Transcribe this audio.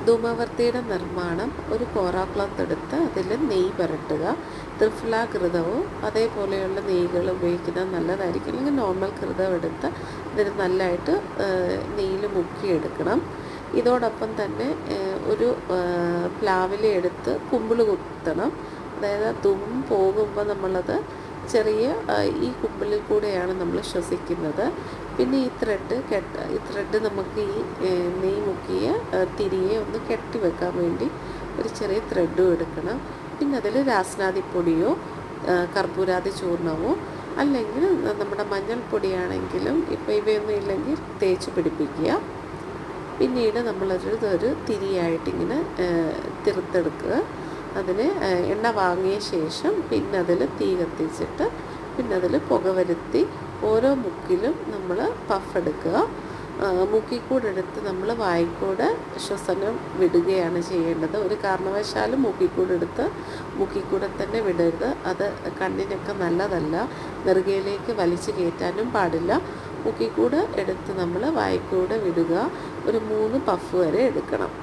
ധൂമവർത്തിയുടെ നിർമ്മാണം: ഒരു കോറ ക്ലോത്ത് എടുത്ത് അതിൽ നെയ്യ് പുരട്ടുക. ത്രിഫല ഘൃതവും അതേപോലെയുള്ള നെയ്കൾ ഉപയോഗിക്കുന്നത് നല്ലതായിരിക്കും. അല്ലെങ്കിൽ നോർമൽ ഘൃതം എടുത്ത് ഇതിന് നല്ലതായിട്ട് നെയ്യിൽ മുക്കിയെടുക്കണം. ഇതോടൊപ്പം തന്നെ ഒരു പ്ലാവില എടുത്ത് കുമ്പിൾ കുത്തണം. അതായത് ധൂമം പോകുമ്പോൾ നമ്മളത് ചെറിയ ഈ കുമ്പിളിൽ കൂടെയാണ് നമ്മൾ ശ്വസിക്കുന്നത്. പിന്നെ ഈ ത്രെഡ് നമുക്ക് ഈ നെയ്യ് മുക്കിയ തിരിയെ ഒന്ന് കെട്ടി വെക്കാൻ വേണ്ടി ഒരു ചെറിയ ത്രെഡും എടുക്കണം. പിന്നെ അതിൽ രാസ്നാദിപ്പൊടിയോ കർപ്പൂരാതി ചൂർണമോ അല്ലെങ്കിൽ നമ്മുടെ മഞ്ഞൾപ്പൊടിയാണെങ്കിലും ഇപ്പോൾ ഇവയൊന്നും ഇല്ലെങ്കിൽ തേച്ച് പിടിപ്പിക്കുക. പിന്നീട് നമ്മളൊരു തിരിയായിട്ടിങ്ങനെ തിറുത്തെടുക്കുക. അതിന് എണ്ണ വാങ്ങിയ ശേഷം പിന്നെ അതിൽ തീ കത്തിച്ചിട്ട് പിന്നെ അതിൽ പുക വരുത്തി ഓരോ മുക്കിലും നമ്മൾ പഫ് എടുക്കുക. മൂക്കിക്കൂടെ എടുത്ത് നമ്മൾ വായിക്കൂടെ ശ്വസനം വിടുകയാണ് ചെയ്യേണ്ടത്. ഒരു കാരണവശാലും മൂക്കിക്കൂടെ തന്നെ വിടരുത്. അത് കണ്ണിനൊക്കെ നല്ലതല്ല. നെറുകയിലേക്ക് വലിച്ചു കയറ്റാനും പാടില്ല. മൂക്കിക്കൂടെ എടുത്ത് നമ്മൾ വായിക്കൂടെ വിടുക. ഒരു 3 പഫ് വരെ എടുക്കണം.